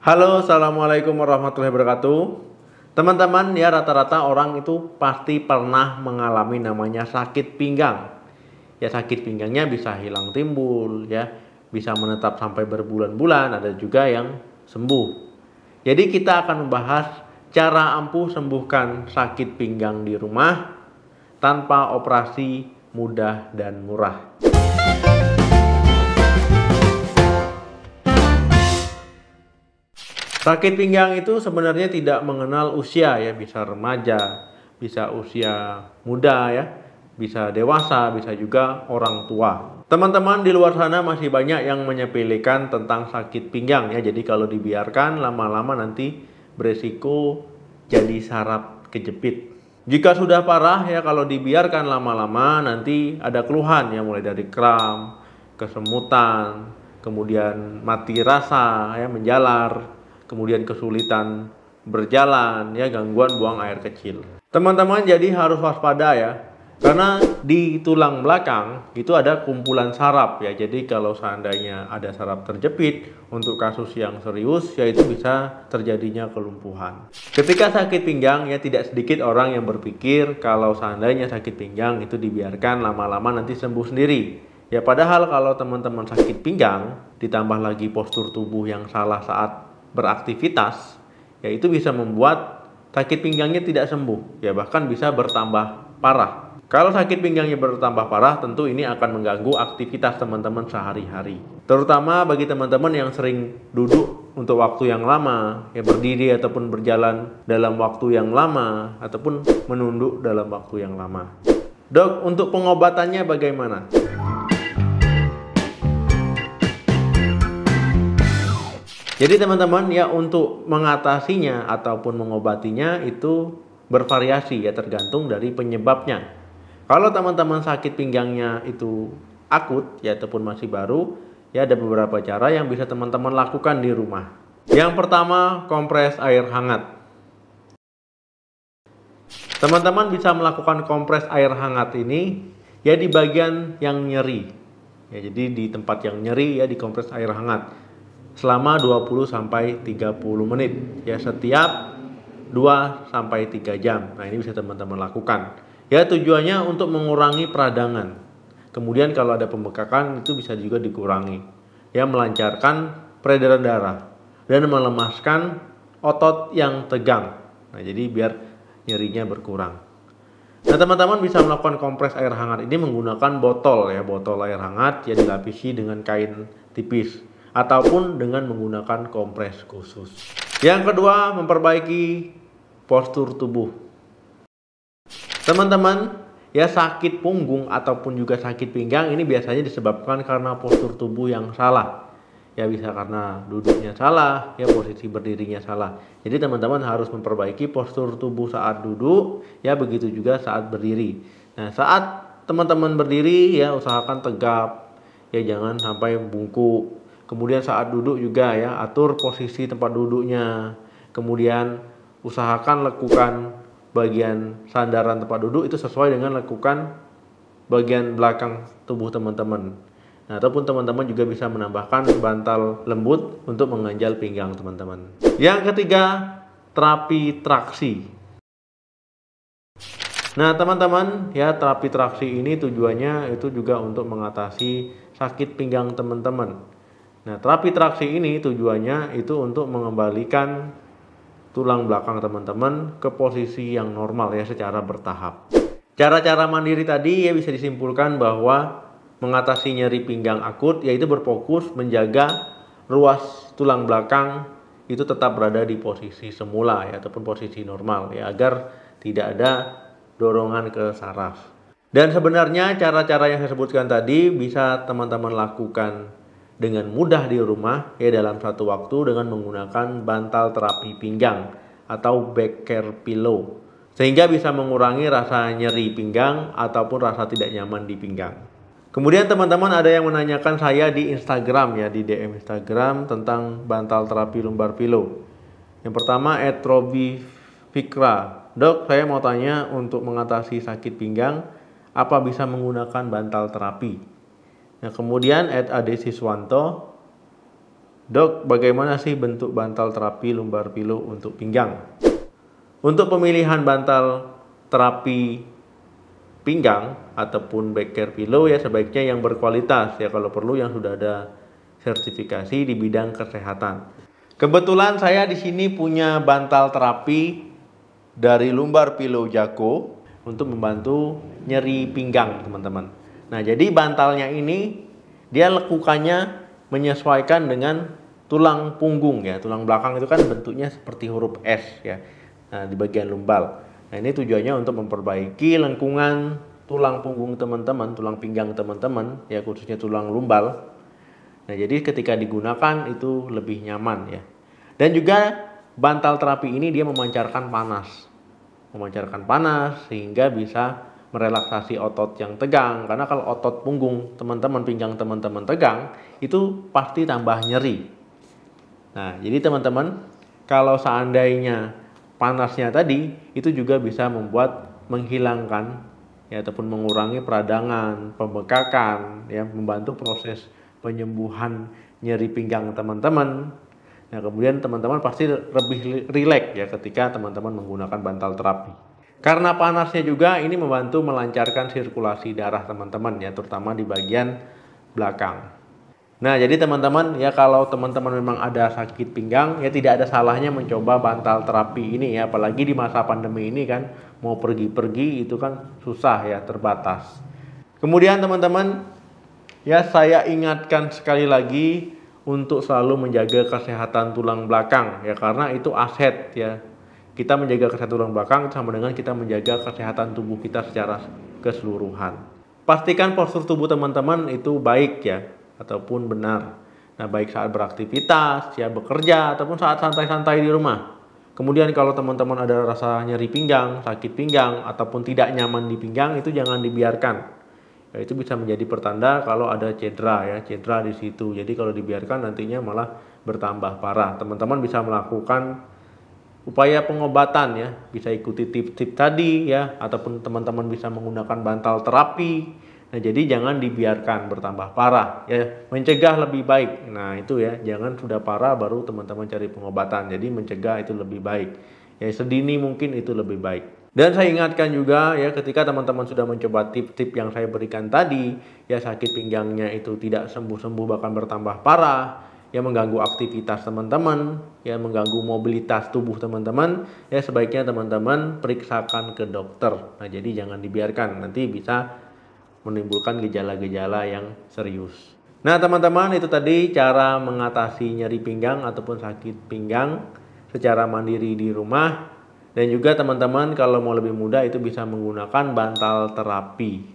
Halo, assalamualaikum warahmatullahi wabarakatuh. Teman-teman, ya rata-rata orang itu pasti pernah mengalami namanya sakit pinggang. Ya sakit pinggangnya bisa hilang timbul, ya bisa menetap sampai berbulan-bulan, ada juga yang sembuh. Jadi kita akan membahas cara ampuh sembuhkan sakit pinggang di rumah tanpa operasi, mudah dan murah. Sakit pinggang itu sebenarnya tidak mengenal usia ya, bisa remaja, bisa usia muda ya, bisa dewasa, bisa juga orang tua. Teman-teman di luar sana masih banyak yang menyepelekan tentang sakit pinggang ya. Jadi kalau dibiarkan lama-lama nanti beresiko jadi saraf kejepit. Jika sudah parah ya, kalau dibiarkan lama-lama nanti ada keluhan ya, mulai dari kram, kesemutan, kemudian mati rasa ya, menjalar, kemudian kesulitan berjalan ya, gangguan buang air kecil. Teman-teman jadi harus waspada ya, karena di tulang belakang itu ada kumpulan saraf ya. Jadi kalau seandainya ada saraf terjepit, untuk kasus yang serius yaitu bisa terjadinya kelumpuhan. Ketika sakit pinggang ya, tidak sedikit orang yang berpikir kalau seandainya sakit pinggang itu dibiarkan lama-lama nanti sembuh sendiri. Ya padahal kalau teman-teman sakit pinggang ditambah lagi postur tubuh yang salah saat beraktivitas, ya itu bisa membuat sakit pinggangnya tidak sembuh, ya bahkan bisa bertambah parah. Kalau sakit pinggangnya bertambah parah, tentu ini akan mengganggu aktivitas teman-teman sehari-hari. Terutama bagi teman-teman yang sering duduk untuk waktu yang lama, ya berdiri ataupun berjalan dalam waktu yang lama, ataupun menunduk dalam waktu yang lama. Dok, untuk pengobatannya bagaimana? Jadi teman-teman ya, untuk mengatasinya ataupun mengobatinya itu bervariasi ya, tergantung dari penyebabnya. Kalau teman-teman sakit pinggangnya itu akut ya ataupun masih baru, ya ada beberapa cara yang bisa teman-teman lakukan di rumah. Yang pertama, kompres air hangat. Teman-teman bisa melakukan kompres air hangat ini ya di bagian yang nyeri. Ya, jadi di tempat yang nyeri ya dikompres air hangat selama 20 sampai 30 menit ya, setiap 2 sampai 3 jam. Nah, ini bisa teman-teman lakukan. Ya tujuannya untuk mengurangi peradangan. Kemudian kalau ada pembekakan itu bisa juga dikurangi. Ya melancarkan peredaran darah dan melemaskan otot yang tegang. Nah, jadi biar nyerinya berkurang. Nah, teman-teman bisa melakukan kompres air hangat ini menggunakan botol ya, botol air hangat yang dilapisi dengan kain tipis ataupun dengan menggunakan kompres khusus. Yang kedua, memperbaiki postur tubuh. Teman-teman, ya sakit punggung ataupun juga sakit pinggang ini biasanya disebabkan karena postur tubuh yang salah. Ya bisa karena duduknya salah, ya posisi berdirinya salah. Jadi teman-teman harus memperbaiki postur tubuh saat duduk, ya begitu juga saat berdiri. Nah, saat teman-teman berdiri ya usahakan tegap, ya jangan sampai bungkuk. Kemudian saat duduk juga ya, atur posisi tempat duduknya. Kemudian usahakan lekukan bagian sandaran tempat duduk itu sesuai dengan lekukan bagian belakang tubuh teman-teman. Nah, ataupun teman-teman juga bisa menambahkan bantal lembut untuk mengganjal pinggang teman-teman. Yang ketiga, terapi traksi. Nah, teman-teman, ya terapi traksi ini tujuannya itu juga untuk mengatasi sakit pinggang teman-teman. Nah, terapi traksi ini tujuannya itu untuk mengembalikan tulang belakang teman-teman ke posisi yang normal ya, secara bertahap. Cara-cara mandiri tadi ya bisa disimpulkan bahwa mengatasi nyeri pinggang akut yaitu berfokus menjaga ruas tulang belakang itu tetap berada di posisi semula ya, ataupun posisi normal ya, agar tidak ada dorongan ke saraf. Dan sebenarnya cara-cara yang saya sebutkan tadi bisa teman-teman lakukan dengan mudah di rumah ya dalam satu waktu dengan menggunakan bantal terapi pinggang atau back care pillow, sehingga bisa mengurangi rasa nyeri pinggang ataupun rasa tidak nyaman di pinggang. Kemudian teman-teman ada yang menanyakan saya di Instagram ya, di DM Instagram tentang bantal terapi lumbar pillow. Yang pertama @robifikra, dok saya mau tanya, untuk mengatasi sakit pinggang apa bisa menggunakan bantal terapi? Nah, kemudian @adesiswanto, Dok, bagaimana sih bentuk bantal terapi lumbar pillow untuk pinggang? Untuk pemilihan bantal terapi pinggang ataupun back care pillow ya sebaiknya yang berkualitas ya, kalau perlu yang sudah ada sertifikasi di bidang kesehatan. Kebetulan saya di sini punya bantal terapi dari lumbar pillow Jako untuk membantu nyeri pinggang, teman-teman. Nah, jadi bantalnya ini dia lekukannya menyesuaikan dengan tulang punggung ya. Tulang belakang itu kan bentuknya seperti huruf S ya. Nah, di bagian lumbar. Nah, ini tujuannya untuk memperbaiki lengkungan tulang punggung teman-teman, tulang pinggang teman-teman ya, khususnya tulang lumbar. Nah, jadi ketika digunakan itu lebih nyaman ya. Dan juga bantal terapi ini dia memancarkan panas. Memancarkan panas sehingga bisa merelaksasi otot yang tegang, karena kalau otot punggung teman-teman, pinggang teman-teman tegang itu pasti tambah nyeri. Nah, jadi teman-teman, kalau seandainya panasnya tadi itu juga bisa membuat menghilangkan ya ataupun mengurangi peradangan, pembekakan ya, membantu proses penyembuhan nyeri pinggang teman-teman. Nah, kemudian teman-teman pasti lebih rileks ya ketika teman-teman menggunakan bantal terapi. Karena panasnya juga ini membantu melancarkan sirkulasi darah teman-teman ya, terutama di bagian belakang. Nah, jadi teman-teman ya, kalau teman-teman memang ada sakit pinggang ya tidak ada salahnya mencoba bantal terapi ini ya, apalagi di masa pandemi ini kan mau pergi-pergi itu kan susah ya, terbatas. Kemudian teman-teman ya, saya ingatkan sekali lagi untuk selalu menjaga kesehatan tulang belakang ya, karena itu aset ya. Kita menjaga kesehatan tulang belakang sama dengan kita menjaga kesehatan tubuh kita secara keseluruhan. Pastikan postur tubuh teman-teman itu baik ya, ataupun benar. Nah, baik saat beraktivitas, ya bekerja, ataupun saat santai-santai di rumah. Kemudian kalau teman-teman ada rasa nyeri pinggang, sakit pinggang, ataupun tidak nyaman di pinggang, itu jangan dibiarkan. Ya, itu bisa menjadi pertanda kalau ada cedera ya, cedera di situ. Jadi kalau dibiarkan nantinya malah bertambah parah. Teman-teman bisa melakukan upaya pengobatan ya, bisa ikuti tips-tips tadi ya, ataupun teman-teman bisa menggunakan bantal terapi. Nah, jadi jangan dibiarkan bertambah parah ya, mencegah lebih baik. Nah, itu ya, jangan sudah parah baru teman-teman cari pengobatan. Jadi mencegah itu lebih baik. Ya, sedini mungkin itu lebih baik. Dan saya ingatkan juga ya, ketika teman-teman sudah mencoba tips-tips yang saya berikan tadi, ya sakit pinggangnya itu tidak sembuh-sembuh bahkan bertambah parah, ya mengganggu aktivitas teman-teman, ya mengganggu mobilitas tubuh teman-teman, ya sebaiknya teman-teman periksakan ke dokter. Nah, jadi jangan dibiarkan, nanti bisa menimbulkan gejala-gejala yang serius. Nah, teman-teman, itu tadi cara mengatasi nyeri pinggang ataupun sakit pinggang secara mandiri di rumah. Dan juga teman-teman kalau mau lebih mudah itu bisa menggunakan bantal terapi.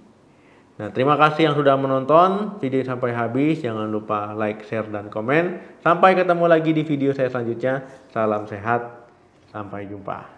Nah, terima kasih yang sudah menonton video sampai habis. Jangan lupa like, share, dan komen. Sampai ketemu lagi di video saya selanjutnya. Salam sehat, sampai jumpa.